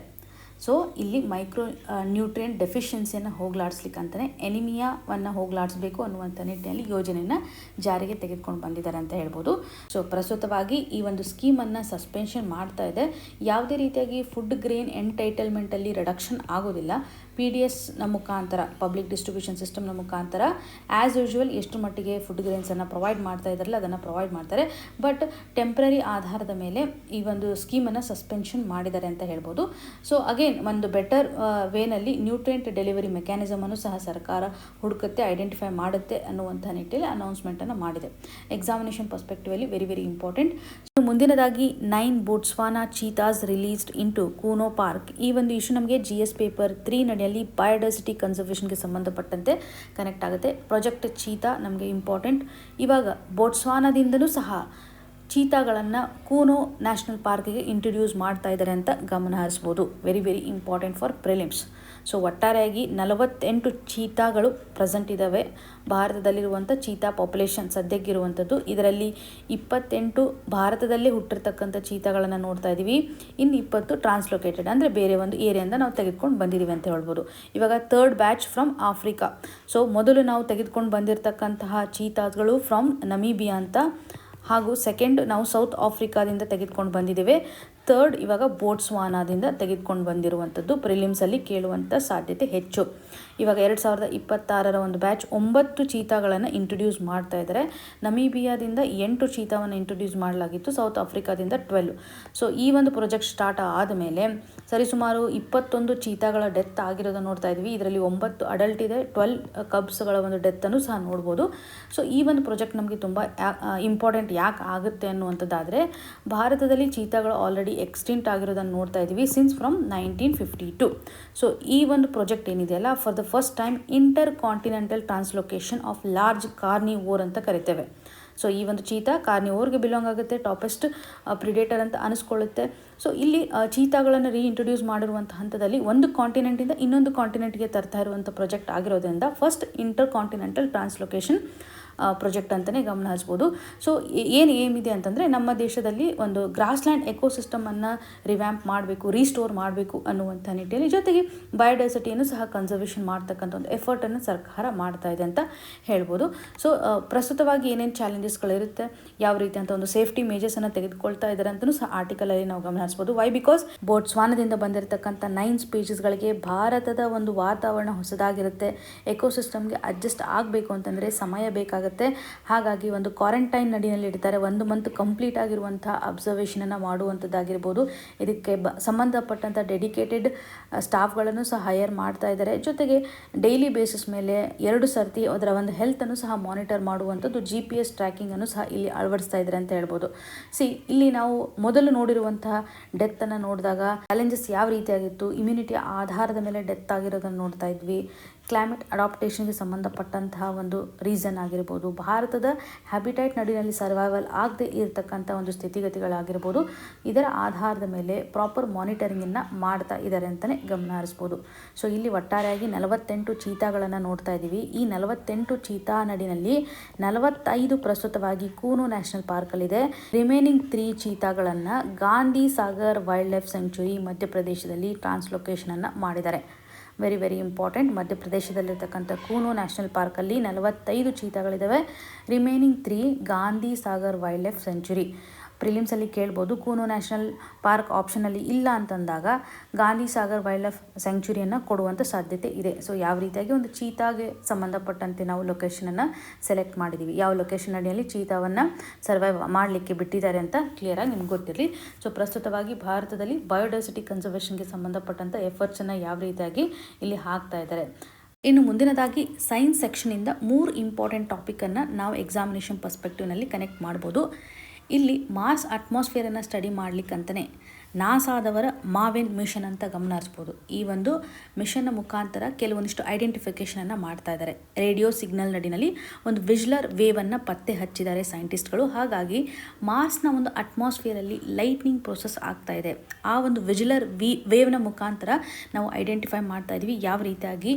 ಸೊ ಇಲ್ಲಿ ಮೈಕ್ರೋ ನ್ಯೂಟ್ರಿಯೆಂಟ್ ಡೆಫಿಷಿಯನ್ಸಿಯನ್ನು ಹೋಗಲಾಡಿಸ್ಲಿಕ್ಕಂತಲೇ ಎನಿಮಿಯಾವನ್ನು ಹೋಗಲಾಡಿಸ್ಬೇಕು ಅನ್ನುವಂಥ ನಿಟ್ಟಿನಲ್ಲಿ ಯೋಜನೆಯನ್ನು ಜಾರಿಗೆ ತೆಗೆದುಕೊಂಡು ಬಂದಿದ್ದಾರೆ ಅಂತ ಹೇಳ್ಬೋದು. ಸೊ ಪ್ರಸ್ತುತವಾಗಿ ಈ ಒಂದು ಸ್ಕೀಮನ್ನು ಸಸ್ಪೆನ್ಷನ್ ಮಾಡ್ತಾ ಇದೆ. ಯಾವುದೇ ರೀತಿಯಾಗಿ ಫುಡ್ ಗ್ರೇನ್ ಎಂಟೈಟಲ್ಮೆಂಟಲ್ಲಿ ರಿಡಕ್ಷನ್ ಆಗೋದಿಲ್ಲ. PDSನ ಮುಖಾಂತರ, ಪಬ್ಲಿಕ್ ಡಿಸ್ಟ್ರಿಬ್ಯೂಷನ್ ಸಿಸ್ಟಮ್ನ ಮುಖಾಂತರ ಆ್ಯಸ್ ಯೂಶುವಲ್ ಎಷ್ಟು ಮಟ್ಟಿಗೆ ಫುಡ್ ಗ್ರೇನ್ಸನ್ನು ಪ್ರೊವೈಡ್ ಮಾಡ್ತಾ ಇದ್ದಾರಲ್ಲ ಅದನ್ನು ಪ್ರೊವೈಡ್ ಮಾಡ್ತಾರೆ. ಬಟ್ ಟೆಂಪ್ರರಿ ಆಧಾರದ ಮೇಲೆ ಈ ಒಂದು ಸ್ಕೀಮನ್ನು ಸಸ್ಪೆನ್ಷನ್ ಮಾಡಿದ್ದಾರೆ ಅಂತ ಹೇಳ್ಬೋದು. ಸೊ ಅಗೇನ್ ಒಂದು ಬೆಟರ್ ವೇನಲ್ಲಿ ನ್ಯೂಟ್ರಿಯೆಂಟ್ ಡೆಲಿವರಿ ಮೆಕ್ಯಾನಿಸಮನ್ನು ಸಹ ಸರ್ಕಾರ ಹುಡುಕುತ್ತೆ, ಐಡೆಂಟಿಫೈ ಮಾಡುತ್ತೆ ಅನ್ನುವಂಥ ನಿಟ್ಟಿನಲ್ಲಿ ಅನೌನ್ಸ್ಮೆಂಟನ್ನು ಮಾಡಿದೆ. ಎಕ್ಸಾಮಿನೇಷನ್ ಪರ್ಸ್ಪೆಕ್ಟಿವಲ್ಲಿ ವೆರಿ ವೆರಿ ಇಂಪಾರ್ಟೆಂಟ್. ಮುಂದಿನದಾಗಿ 9 Botswana cheetahs released into Kuno park. ಈ ಒಂದು ಇಶ್ಯೂ ನಮಗೆ GS ಪೇಪರ್ 3 ನಡೆಯಲ್ಲಿ ಬಯೋಡೈವರ್ಸಿಟಿ ಕನ್ಸರ್ವೇಷನ್ಗೆ ಸಂಬಂಧಪಟ್ಟಂತೆ ಕನೆಕ್ಟ್ ಆಗುತ್ತೆ. ಪ್ರಾಜೆಕ್ಟ್ ಚೀತಾ ನಮಗೆ ಇಂಪಾರ್ಟೆಂಟ್. ಇವಾಗ ಬೋಟ್ಸ್ವಾನಾದಿಂದಲೂ ಸಹ ಚೀತಾಗಳನ್ನು ಕೂನೋ ನ್ಯಾಷನಲ್ ಪಾರ್ಕಿಗೆ ಇಂಟ್ರೊಡ್ಯೂಸ್ ಮಾಡ್ತಾ ಇದ್ದಾರೆ ಅಂತ ಗಮನ ಹರಿಸ್ಬೋದು. Very very important for prelims. So ಒಟ್ಟಾರೆಯಾಗಿ 48 ಚೀತಾಗಳು ಪ್ರೆಸೆಂಟ್ ಇದ್ದಾವೆ. ಭಾರತದಲ್ಲಿರುವಂಥ ಚೀತಾ ಪಾಪ್ಯುಲೇಷನ್ ಸದ್ಯಕ್ಕಿರುವಂಥದ್ದು. ಇದರಲ್ಲಿ 28 ಭಾರತದಲ್ಲೇ ಹುಟ್ಟಿರ್ತಕ್ಕಂಥ ಚೀತಾಗಳನ್ನು ನೋಡ್ತಾ ಇದ್ದೀವಿ. ಇನ್ನು 20 ಟ್ರಾನ್ಸ್ಲೊಕೇಟೆಡ್, ಅಂದರೆ ಬೇರೆ ಒಂದು ಏರಿಯಿಂದ ನಾವು ತೆಗೆದುಕೊಂಡು ಬಂದಿದ್ದೀವಿ ಅಂತ ಹೇಳ್ಬೋದು. ಇವಾಗ 3rd batch from Africa. So ಮೊದಲು ನಾವು ತೆಗೆದುಕೊಂಡು ಬಂದಿರತಕ್ಕಂತಹ ಚೀತಾಗಳು ಫ್ರಮ್ ನಮೀಬಿಯಾ ಅಂತ, ಹಾಗೂ ಸೆಕೆಂಡ್ ನಾವು ಸೌತ್ ಆಫ್ರಿಕಾದಿಂದ ತೆಗೆದುಕೊಂಡು ಬಂದಿದ್ದೇವೆ. 3rd ಇವಾಗ ಬೋಟ್ಸ್ವಾನಾದಿಂದ ತೆಗೆದುಕೊಂಡು ಬಂದಿರುವಂಥದ್ದು. ಪ್ರಿಲಿಮ್ಸಲ್ಲಿ ಕೇಳುವಂಥ ಸಾಧ್ಯತೆ ಹೆಚ್ಚು. ಇವಾಗ 2026ರ ಒಂದು ಬ್ಯಾಚ್ 9 ಚೀತಾಗಳನ್ನು ಇಂಟ್ರೊಡ್ಯೂಸ್ ಮಾಡ್ತಾ ಇದ್ದಾರೆ. ನಮೀಬಿಯಾದಿಂದ 8 ಚೀತಾವನ್ನು ಇಂಟ್ರೊಡ್ಯೂಸ್ ಮಾಡಲಾಗಿತ್ತು, ಸೌತ್ ಆಫ್ರಿಕಾದಿಂದ 12. ಸೊ ಈ ಒಂದು ಪ್ರಾಜೆಕ್ಟ್ ಸ್ಟಾರ್ಟ್ ಆದಮೇಲೆ ಸರಿಸುಮಾರು 21 ಚೀತಾಗಳ ಡೆತ್ ಆಗಿರೋದನ್ನು ನೋಡ್ತಾ ಇದ್ವಿ. ಇದರಲ್ಲಿ 9 ಅಡಲ್ಟ್ ಇದೆ, 12 ಕಬ್ಸ್ಗಳ ಒಂದು ಡೆತ್ತನ್ನು ಸಹ ನೋಡ್ಬೋದು. ಸೊ ಈ ಒಂದು ಪ್ರಾಜೆಕ್ಟ್ ನಮಗೆ ತುಂಬ ಇಂಪಾರ್ಟೆಂಟ್ ಯಾಕೆ ಆಗುತ್ತೆ ಅನ್ನುವಂಥದ್ದಾದರೆ, ಭಾರತದಲ್ಲಿ ಚೀತಾಗಳು ಆಲ್ರೆಡಿ ಎಕ್ಸ್ಟಿಂಕ್ಟ್ ಆಗಿರೋದನ್ನು ನೋಡ್ತಾ ಇದ್ದೀವಿ ಸಿನ್ಸ್ ಫ್ರಮ್ 1952. ಸೊ ಈ ಒಂದು ಪ್ರಾಜೆಕ್ಟ್ ಏನಿದೆಯಲ್ಲ, for the first time intercontinental translocation of large carnivore ಅಂತ ಕರಿತೇವೆ. ಸೊ ಈ ಒಂದು ಚೀತಾ ಕಾರ್ನಿವೋರ್ಗೆ ಬಿಲಾಂಗ್ ಆಗುತ್ತೆ, ಟಾಪೆಸ್ಟ್ ಪ್ರಿಡೇಟರ್ ಅಂತ ಅನಿಸ್ಕೊಳ್ಳುತ್ತೆ. ಸೊ ಇಲ್ಲಿ ಚೀತಾಗಳನ್ನು ರೀಇಂಟ್ರೊಡ್ಯೂಸ್ ಮಾಡಿರುವಂಥ ಹಂತದಲ್ಲಿ ಒಂದು ಕಾಂಟಿನೆಂಟಿಂದ ಇನ್ನೊಂದು ಕಾಂಟಿನೆಂಟ್ಗೆ ತರ್ತಾ ಇರುವಂಥ ಪ್ರಾಜೆಕ್ಟ್ ಆಗಿರೋದ್ರಿಂದ first inter continental translocation project ಅಂತಲೇ ಗಮನ ಹರಿಸ್ಬೋದು. ಸೊ ಏನು ಏಮ್ ಇದೆ ಅಂತಂದರೆ ನಮ್ಮ ದೇಶದಲ್ಲಿ ಒಂದು ಗ್ರಾಸ್ಲ್ಯಾಂಡ್ ಎಕೋಸಿಸ್ಟಮನ್ನು ರಿವ್ಯಾಂಪ್ ಮಾಡಬೇಕು, ರೀಸ್ಟೋರ್ ಮಾಡಬೇಕು ಅನ್ನುವಂಥ ನಿಟ್ಟಿನಲ್ಲಿ, ಜೊತೆಗೆ ಬಯೋಡೈವರ್ಸಿಟಿಯನ್ನು ಸಹ ಕನ್ಸರ್ವೇಷನ್ ಮಾಡ್ತಕ್ಕಂಥ ಒಂದು ಎಫರ್ಟನ್ನು ಸರ್ಕಾರ ಮಾಡ್ತಾ ಇದೆ ಅಂತ ಹೇಳ್ಬೋದು. ಸೊ ಪ್ರಸ್ತುತವಾಗಿ ಏನೇನು ಚಾಲೆಂಜಸ್ಗಳಿರುತ್ತೆ, ಯಾವ ರೀತಿ ಅಂತ ಒಂದು ಸೇಫ್ಟಿ ಮೇಜರ್ಸನ್ನು ತೆಗೆದುಕೊಳ್ತಾ ಇದ್ದಾರೆ ಅಂತಲೂ ಸಹ ಆರ್ಟಿಕಲಲ್ಲಿ ನಾವು ಗಮನಿಸ್ಬೋದು. ವೈ ಬಿಕಾಸ್ ಬೋಟ್ಸ್ವಾನದಿಂದ ಬಂದಿರತಕ್ಕಂಥ 9 ಸ್ಪೀಷೀಸ್ಗಳಿಗೆ ಭಾರತದ ಒಂದು ವಾತಾವರಣ ಹೊಸದಾಗಿರುತ್ತೆ. ಎಕೋಸಿಸ್ಟಮ್ಗೆ ಅಡ್ಜಸ್ಟ್ ಆಗಬೇಕು ಅಂತಂದರೆ ಸಮಯ ಬೇಕಾಗುತ್ತೆ. ಹಾಗಾಗಿ ಒಂದು ಕ್ವಾರಂಟೈನ್ ನಡಿನಲ್ಲಿ ಇಡ್ತಾರೆ. 1 ಮಂತ್ ಕಂಪ್ಲೀಟ್ ಆಗಿರುವಂಥ ಅಬ್ಸರ್ವೇಷನನ್ನು ಮಾಡುವಂಥದ್ದಾಗಿರ್ಬೋದು. ಇದಕ್ಕೆ ಸಂಬಂಧಪಟ್ಟಂಥ ಡೆಡಿಕೇಟೆಡ್ ಸ್ಟಾಫ್ಗಳನ್ನು ಸಹ ಹೈಯರ್ ಮಾಡ್ತಾ ಇದ್ದಾರೆ. ಜೊತೆಗೆ ಡೈಲಿ ಬೇಸಿಸ್ ಮೇಲೆ 2 ಸರ್ತಿ ಅದರ ಒಂದು ಹೆಲ್ತನ್ನು ಸಹ ಮಾನಿಟರ್ ಮಾಡುವಂಥದ್ದು GPS ಟ್ರ್ಯಾಕಿಂಗನ್ನು ಸಹ ಇಲ್ಲಿ ಅಳವಡಿಸ್ತಾ ಇದ್ದಾರೆ ಅಂತ ಹೇಳ್ಬೋದು. ಇಲ್ಲಿ ನಾವು ಮೊದಲು ನೋಡಿರುವಂತಹ ಡೆತ್ತನ್ನು ನೋಡಿದಾಗ ಚಾಲೆಂಜಸ್ ಯಾವ ರೀತಿಯಾಗಿತ್ತು, ಇಮ್ಯುನಿಟಿ ಆಧಾರದ ಮೇಲೆ ಡೆತ್ ಆಗಿರೋದನ್ನು ನೋಡ್ತಾ ಇದ್ವಿ. ಕ್ಲೈಮೇಟ್ ಅಡಾಪ್ಟೇಷನ್ಗೆ ಸಂಬಂಧಪಟ್ಟಂತಹ ಒಂದು ರೀಸನ್ ಆಗಿರ್ಬೋದು, ಭಾರತದ ಹ್ಯಾಬಿಟೈಟ್ ನಡಿನಲ್ಲಿ ಸರ್ವೈವಲ್ ಆಗದೆ ಇರತಕ್ಕಂಥ ಒಂದು ಸ್ಥಿತಿಗತಿಗಳಾಗಿರ್ಬೋದು, ಇದರ ಆಧಾರದ ಮೇಲೆ ಪ್ರಾಪರ್ ಮಾನಿಟರಿಂಗನ್ನು ಮಾಡ್ತಾ ಇದ್ದಾರೆ ಅಂತಲೇ ಗಮನ ಹರಿಸ್ಬೋದು. ಸೊ ಇಲ್ಲಿ ಒಟ್ಟಾರೆಯಾಗಿ 48 ಚೀತಾಗಳನ್ನು ನೋಡ್ತಾ ಇದ್ದೀವಿ. ಈ 48 ಚೀತಾ ನಡಿನಲ್ಲಿ 45 ಪ್ರಸ್ತುತವಾಗಿ ಕೂನು ನ್ಯಾಷನಲ್ ಪಾರ್ಕಲ್ಲಿದೆ. ರಿಮೈನಿಂಗ್ 3 ಚೀತಾಗಳನ್ನು Gandhi Sagar wildlife sanctuary ಮಧ್ಯಪ್ರದೇಶದಲ್ಲಿ ಟ್ರಾನ್ಸ್ಲೊಕೇಶನನ್ನು ಮಾಡಿದ್ದಾರೆ. Very important. ಮಧ್ಯಪ್ರದೇಶದಲ್ಲಿರ್ತಕ್ಕಂಥ ಕೂನು ನ್ಯಾಷನಲ್ ಪಾರ್ಕಲ್ಲಿ 45 ಚೀತಾಗಳಿದ್ದಾವೆ. Remaining 3 Gandhi Sagar wildlife sanctuary. ಪ್ರಿಲಿಮ್ಸಲ್ಲಿ ಕೇಳ್ಬೋದು, ಕೂನು ನ್ಯಾಷನಲ್ ಪಾರ್ಕ್ ಆಪ್ಷನಲ್ಲಿ ಇಲ್ಲ ಅಂತಂದಾಗ ಗಾಂಧಿ ಸಾಗರ್ ವೈಲ್ಡ್ ಲೈಫ್ ಸ್ಯಾಂಕ್ಚುರಿಯನ್ನು ಕೊಡುವಂಥ ಸಾಧ್ಯತೆ ಇದೆ. ಸೊ ಯಾವ ರೀತಿಯಾಗಿ ಒಂದು ಚೀತಾಗೆ ಸಂಬಂಧಪಟ್ಟಂತೆ ನಾವು ಲೊಕೇಶನನ್ನು ಸೆಲೆಕ್ಟ್ ಮಾಡಿದ್ದೀವಿ, ಯಾವ ಲೊಕೇಶನ್ ಅಡಿಯಲ್ಲಿ ಚೀತಾವನ್ನು ಸರ್ವೈವ್ ಮಾಡಲಿಕ್ಕೆ ಬಿಟ್ಟಿದ್ದಾರೆ ಅಂತ ಕ್ಲಿಯರಾಗಿ ನಿಮ್ಗೆ ಗೊತ್ತಿರಲಿ. ಸೊ ಪ್ರಸ್ತುತವಾಗಿ ಭಾರತದಲ್ಲಿ ಬಯೋಡೈವರ್ಸಿಟಿ ಕನ್ಸರ್ವೇಷನ್ಗೆ ಸಂಬಂಧಪಟ್ಟಂಥ ಎಫರ್ಟ್ಸನ್ನು ಯಾವ ರೀತಿಯಾಗಿ ಇಲ್ಲಿ ಹಾಕ್ತಾ ಇದ್ದಾರೆ. ಇನ್ನು ಮುಂದಿನದಾಗಿ ಸೈನ್ಸ್ ಸೆಕ್ಷನಿಂದ 3 ಇಂಪಾರ್ಟೆಂಟ್ ಟಾಪಿಕನ್ನು ನಾವು ಎಕ್ಸಾಮಿನೇಷನ್ ಪರ್ಸ್ಪೆಕ್ಟಿವ್ನಲ್ಲಿ ಕನೆಕ್ಟ್ ಮಾಡ್ಬೋದು. ಇಲ್ಲಿ ಮಾರ್ಸ್ ಅಟ್ಮಾಸ್ಫಿಯರನ್ನು ಸ್ಟಡಿ ಮಾಡಲಿಕ್ಕಂತಲೇ ನಾಸಾದವರ ಮಾವೆನ್ ಮಿಷನ್ ಅಂತ ಗಮನ ಹರಿಸ್ಬೋದು. ಈ ಒಂದು ಮಿಷನ್ನ ಮುಖಾಂತರ ಕೆಲವೊಂದಿಷ್ಟು ಐಡೆಂಟಿಫಿಕೇಷನನ್ನು ಮಾಡ್ತಾ ಇದ್ದಾರೆ. ರೇಡಿಯೋ ಸಿಗ್ನಲ್ ನಡಿನಲ್ಲಿ ಒಂದು ವಿಜುಲರ್ ವೇವನ್ನು ಪತ್ತೆ ಹಚ್ಚಿದ್ದಾರೆ ಸೈಂಟಿಸ್ಟ್ಗಳು. ಹಾಗಾಗಿ ಮಾರ್ಸ್ನ ಒಂದು ಅಟ್ಮಾಸ್ಫಿಯರಲ್ಲಿ ಲೈಟ್ನಿಂಗ್ ಪ್ರೋಸೆಸ್ ಆಗ್ತಾ ಇದೆ. ಆ ಒಂದು ವಿಜುಲರ್ ವೇವ್ನ ಮುಖಾಂತರ ನಾವು ಐಡೆಂಟಿಫೈ ಮಾಡ್ತಾ ಇದ್ದೀವಿ ಯಾವ ರೀತಿಯಾಗಿ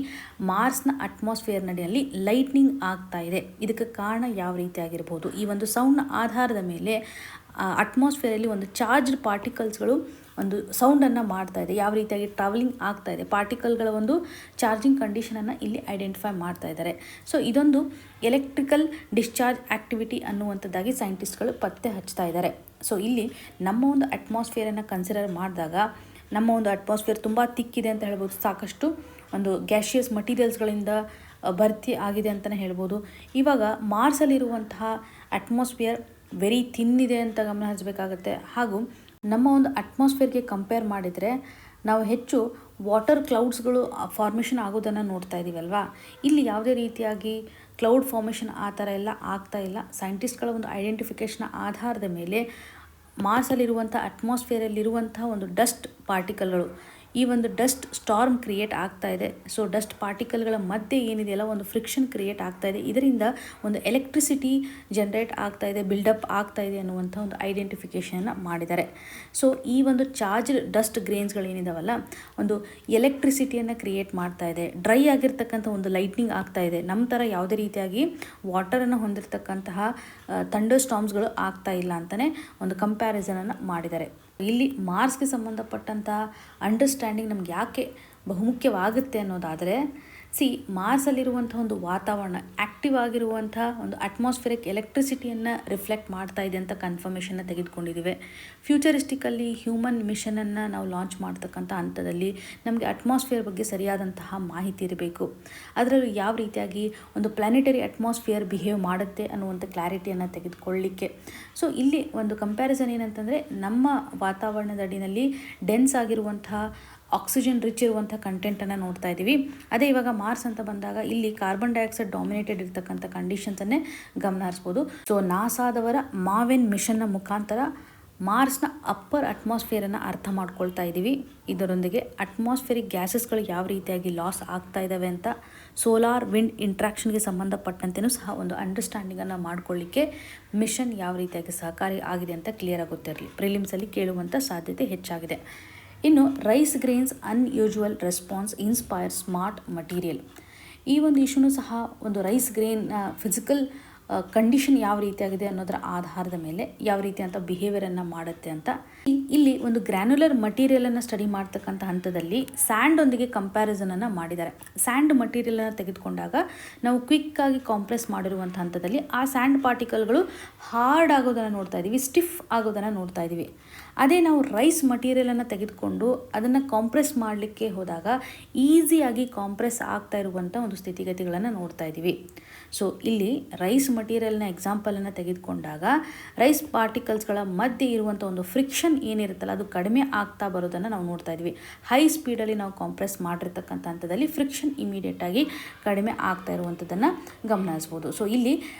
ಮಾರ್ಸ್ನ ಅಟ್ಮಾಸ್ಫಿಯರ್ ನಡಿನಲ್ಲಿ ಲೈಟ್ನಿಂಗ್ ಆಗ್ತಾ ಇದೆ, ಇದಕ್ಕೆ ಕಾರಣ ಯಾವ ರೀತಿಯಾಗಿರ್ಬೋದು. ಈ ಒಂದು ಸೌಂಡ್ನ ಆಧಾರದ ಮೇಲೆ ಅಟ್ಮಾಸ್ಫಿಯರಲ್ಲಿ ಒಂದು ಚಾರ್ಜ್ಡ್ ಪಾರ್ಟಿಕಲ್ಸ್ಗಳು ಒಂದು ಸೌಂಡನ್ನು ಮಾಡ್ತಾ ಇದೆ, ಯಾವ ರೀತಿಯಾಗಿ ಟ್ರಾವೆಲಿಂಗ್ ಆಗ್ತಾ ಇದೆ, ಪಾರ್ಟಿಕಲ್ಗಳ ಒಂದು ಚಾರ್ಜಿಂಗ್ ಕಂಡೀಷನನ್ನು ಇಲ್ಲಿ ಐಡೆಂಟಿಫೈ ಮಾಡ್ತಾ ಇದ್ದಾರೆ. ಸೊ ಇದೊಂದು ಎಲೆಕ್ಟ್ರಿಕಲ್ ಡಿಸ್ಚಾರ್ಜ್ ಆ್ಯಕ್ಟಿವಿಟಿ ಅನ್ನುವಂಥದ್ದಾಗಿ ಸೈಂಟಿಸ್ಟ್ಗಳು ಪತ್ತೆ ಹಚ್ತಾ ಇದ್ದಾರೆ. ಸೊ ಇಲ್ಲಿ ನಮ್ಮ ಒಂದು ಅಟ್ಮಾಸ್ಫಿಯರನ್ನು ಕನ್ಸಿಡರ್ ಮಾಡಿದಾಗ ನಮ್ಮ ಒಂದು ಅಟ್ಮಾಸ್ಫಿಯರ್ ತುಂಬ ತಿಕ್ಕಿದೆ ಅಂತ ಹೇಳ್ಬೋದು. ಸಾಕಷ್ಟು ಒಂದು ಗ್ಯಾಷಿಯಸ್ ಮಟೀರಿಯಲ್ಸ್ಗಳಿಂದ ಭರ್ತಿ ಆಗಿದೆ ಅಂತಲೇ ಹೇಳ್ಬೋದು. ಇವಾಗ ಮಾರ್ಸಲ್ಲಿರುವಂತಹ ಅಟ್ಮಾಸ್ಫಿಯರ್ ವೆರಿ ಥಿನ್ ಇದೆ ಅಂತ ಗಮನ ಹರಿಸಬೇಕಾಗತ್ತೆ. ಹಾಗೂ ನಮ್ಮ ಒಂದು ಅಟ್ಮಾಸ್ಫಿಯರ್ಗೆ ಕಂಪೇರ್ ಮಾಡಿದರೆ ನಾವು ಹೆಚ್ಚು ವಾಟರ್ ಕ್ಲೌಡ್ಸ್ಗಳು ಫಾರ್ಮೇಷನ್ ಆಗೋದನ್ನು ನೋಡ್ತಾ ಇದ್ದೀವಲ್ವಾ. ಇಲ್ಲಿ ಯಾವುದೇ ರೀತಿಯಾಗಿ ಕ್ಲೌಡ್ ಫಾರ್ಮೇಷನ್ ಆ ಥರ ಎಲ್ಲ ಆಗ್ತಾ ಇಲ್ಲ. ಸೈಂಟಿಸ್ಟ್ಗಳ ಒಂದು ಐಡೆಂಟಿಫಿಕೇಷನ್ ಆಧಾರದ ಮೇಲೆ ಮಾರ್ಸಲ್ಲಿರುವಂಥ ಅಟ್ಮಾಸ್ಫಿಯರಲ್ಲಿರುವಂಥ ಒಂದು ಡಸ್ಟ್ ಪಾರ್ಟಿಕಲ್ಗಳು, ಈ ಒಂದು ಡಸ್ಟ್ ಸ್ಟಾರ್ಮ್ ಕ್ರಿಯೇಟ್ ಆಗ್ತಾ ಇದೆ. ಸೊ ಡಸ್ಟ್ ಪಾರ್ಟಿಕಲ್ಗಳ ಮಧ್ಯೆ ಏನಿದೆಯಲ್ಲ ಒಂದು ಫ್ರಿಕ್ಷನ್ ಕ್ರಿಯೇಟ್ ಆಗ್ತಾ ಇದೆ. ಇದರಿಂದ ಒಂದು ಎಲೆಕ್ಟ್ರಿಸಿಟಿ ಜನರೇಟ್ ಆಗ್ತಾ ಇದೆ, ಬಿಲ್ಡಪ್ ಆಗ್ತಾ ಇದೆ ಅನ್ನುವಂಥ ಒಂದು ಐಡೆಂಟಿಫಿಕೇಷನನ್ನು ಮಾಡಿದ್ದಾರೆ. ಸೊ ಈ ಒಂದು ಚಾರ್ಜ್ಡ್ ಡಸ್ಟ್ ಗ್ರೇನ್ಸ್ಗಳೇನಿದಾವಲ್ಲ ಒಂದು ಎಲೆಕ್ಟ್ರಿಸಿಟಿಯನ್ನು ಕ್ರಿಯೇಟ್ ಮಾಡ್ತಾ ಇದೆ. ಡ್ರೈ ಆಗಿರ್ತಕ್ಕಂಥ ಒಂದು ಲೈಟ್ನಿಂಗ್ ಆಗ್ತಾ ಇದೆ. ನಮ್ಮ ಥರ ಯಾವುದೇ ರೀತಿಯಾಗಿ ವಾಟರನ್ನು ಹೊಂದಿರತಕ್ಕಂತಹ ಥಂಡರ್ ಸ್ಟಾರ್ಮ್ಸ್ಗಳು ಆಗ್ತಾ ಇಲ್ಲ ಅಂತಲೇ ಒಂದು ಕಂಪ್ಯಾರಿಸನನ್ನು ಮಾಡಿದ್ದಾರೆ. ಇಲ್ಲಿ ಮಾರ್ಸ್ಗೆ ಸಂಬಂಧಪಟ್ಟಂತಹ ಅಂಡರ್ಸ್ಟ್ಯಾಂಡಿಂಗ್ ನಮ್ಗೆ ಯಾಕೆ ಬಹುಮುಖ್ಯವಾಗುತ್ತೆ ಅನ್ನೋದಾದರೆ, ಮಾರ್ಸಲ್ಲಿರುವಂಥ ಒಂದು ವಾತಾವರಣ ಆ್ಯಕ್ಟಿವ್ ಆಗಿರುವಂಥ ಒಂದು ಅಟ್ಮಾಸ್ಫಿಯರಿಕ್ ಎಲೆಕ್ಟ್ರಿಸಿಟಿಯನ್ನು ರಿಫ್ಲೆಕ್ಟ್ ಮಾಡ್ತಾ ಇದೆ ಅಂತ ಕನ್ಫರ್ಮೇಷನ್ನ ತೆಗೆದುಕೊಂಡಿದ್ದೀವಿ. ಫ್ಯೂಚರಿಸ್ಟಿಕಲ್ಲಿ ಹ್ಯೂಮನ್ ಮಿಷನನ್ನು ನಾವು ಲಾಂಚ್ ಮಾಡ್ತಕ್ಕಂಥ ಹಂತದಲ್ಲಿ ನಮಗೆ ಅಟ್ಮಾಸ್ಫಿಯರ್ ಬಗ್ಗೆ ಸರಿಯಾದಂತಹ ಮಾಹಿತಿ ಇರಬೇಕು. ಅದರಲ್ಲೂ ಯಾವ ರೀತಿಯಾಗಿ ಒಂದು ಪ್ಲಾನೆಟರಿ ಅಟ್ಮಾಸ್ಫಿಯರ್ ಬಿಹೇವ್ ಮಾಡುತ್ತೆ ಅನ್ನುವಂಥ ಕ್ಲಾರಿಟಿಯನ್ನು ತೆಗೆದುಕೊಳ್ಳಲಿಕ್ಕೆ. ಸೊ ಇಲ್ಲಿ ಒಂದು ಕಂಪ್ಯಾರಿಸನ್ ಏನಂತಂದರೆ, ನಮ್ಮ ವಾತಾವರಣದ ಅಡಿನಲ್ಲಿ ಡೆನ್ಸ್ ಆಗಿರುವಂತಹ ಆಕ್ಸಿಜನ್ ರಿಚ್ ಇರುವಂಥ ಕಂಟೆಂಟನ್ನು ನೋಡ್ತಾ ಇದ್ದೀವಿ. ಅದೇ ಇವಾಗ ಮಾರ್ಸ್ ಅಂತ ಬಂದಾಗ ಇಲ್ಲಿ ಕಾರ್ಬನ್ ಡೈಆಕ್ಸೈಡ್ ಡಾಮಿನೇಟೆಡ್ ಇರ್ತಕ್ಕಂಥ ಕಂಡೀಷನ್ಸನ್ನೇ ಗಮನ ಹರಿಸ್ಬೋದು. ಸೊ ನಾಸಾದವರ ಮಾವೆನ್ ಮಿಷನ್ನ ಮುಖಾಂತರ ಮಾರ್ಸ್ನ ಅಪ್ಪರ್ ಅಟ್ಮಾಸ್ಫಿಯರನ್ನು ಅರ್ಥ ಮಾಡ್ಕೊಳ್ತಾ ಇದ್ದೀವಿ. ಇದರೊಂದಿಗೆ ಅಟ್ಮಾಸ್ಫಿಯರಿಕ್ ಗ್ಯಾಸಸ್ಗಳು ಯಾವ ರೀತಿಯಾಗಿ ಲಾಸ್ ಆಗ್ತಾ ಇದ್ದಾವೆ ಅಂತ, ಸೋಲಾರ್ ವಿಂಡ್ ಇಂಟ್ರಾಕ್ಷನ್ಗೆ ಸಂಬಂಧಪಟ್ಟಂತೆಯೂ ಸಹ ಒಂದು ಅಂಡರ್ಸ್ಟ್ಯಾಂಡಿಂಗನ್ನು ಮಾಡ್ಕೊಳ್ಳಿಕ್ಕೆ ಮಿಷನ್ ಯಾವ ರೀತಿಯಾಗಿ ಸಹಕಾರಿ ಆಗಿದೆ ಅಂತ ಕ್ಲಿಯರ್ ಆಗುತ್ತಿರಲಿ. ಪ್ರಿಲಿಮ್ಸಲ್ಲಿ ಕೇಳುವಂಥ ಸಾಧ್ಯತೆ ಹೆಚ್ಚಾಗಿದೆ. ಇನ್ನು rice grains unusual response inspire smart material, ಈ ಒಂದು ಇಶ್ಯೂನು ಸಹ ಒಂದು ರೈಸ್ ಗ್ರೇನ್ ಫಿಸಿಕಲ್ ಕಂಡೀಷನ್ ಯಾವ ರೀತಿಯಾಗಿದೆ ಅನ್ನೋದರ ಆಧಾರದ ಮೇಲೆ ಯಾವ ರೀತಿಯಂಥ ಬಿಹೇವಿಯರನ್ನು ಮಾಡುತ್ತೆ ಅಂತ. ಇಲ್ಲಿ ಒಂದು ಗ್ರ್ಯಾನ್ಯುಲರ್ ಮಟೀರಿಯಲನ್ನು ಸ್ಟಡಿ ಮಾಡ್ತಕ್ಕಂಥ ಹಂತದಲ್ಲಿ ಸ್ಯಾಂಡೊಂದಿಗೆ ಕಂಪ್ಯಾರಿಸನನ್ನು ಮಾಡಿದ್ದಾರೆ. ಸ್ಯಾಂಡ್ ಮಟೀರಿಯಲನ್ನು ತೆಗೆದುಕೊಂಡಾಗ ನಾವು ಕ್ವಿಕ್ಕಾಗಿ ಕಾಂಪ್ರೆಸ್ ಮಾಡಿರುವಂಥ ಹಂತದಲ್ಲಿ ಆ ಸ್ಯಾಂಡ್ ಪಾರ್ಟಿಕಲ್ಗಳು ಹಾರ್ಡ್ ಆಗೋದನ್ನು ನೋಡ್ತಾ ಇದ್ದೀವಿ, ಸ್ಟಿಫ್ ಆಗೋದನ್ನು ನೋಡ್ತಾ ಇದ್ದೀವಿ. ಅದೇ ನಾವು ರೈಸ್ ಮಟೀರಿಯಲನ್ನು ತೆಗೆದುಕೊಂಡು ಅದನ್ನು ಕಾಂಪ್ರೆಸ್ ಮಾಡಲಿಕ್ಕೆ ಹೋದಾಗ ಈಸಿಯಾಗಿ ಕಾಂಪ್ರೆಸ್ ಆಗ್ತಾ ಇರುವಂಥ ಒಂದು ಸ್ಥಿತಿಗತಿಗಳನ್ನು ನೋಡ್ತಾ ಇದ್ದೀವಿ. ಸೊ ಇಲ್ಲಿ ರೈಸ್ ಮಟೀರಿಯಲ್ನ ಎಕ್ಸಾಂಪಲನ್ನು ತೆಗೆದುಕೊಂಡಾಗ ರೈಸ್ ಪಾರ್ಟಿಕಲ್ಸ್ಗಳ ಮಧ್ಯೆ ಇರುವಂಥ ಒಂದು ಫ್ರಿಕ್ಷನ್ ಏನಿರುತ್ತಲ್ಲ ಅದು ಕಡಿಮೆ ಆಗ್ತಾ ಬರೋದನ್ನು ನಾವು ನೋಡ್ತಾ ಇದ್ವಿ. ಹೈ ಸ್ಪೀಡಲ್ಲಿ ನಾವು ಕಾಂಪ್ರೆಸ್ ಮಾಡಿರ್ತಕ್ಕಂಥ ಹಂತದಲ್ಲಿ ಫ್ರಿಕ್ಷನ್ ಇಮಿಡಿಯೇಟಾಗಿ ಕಡಿಮೆ ಆಗ್ತಾ ಇರುವಂಥದ್ದನ್ನು ಗಮನಿಸ್ಬೋದು. ಸೊ ಇಲ್ಲಿ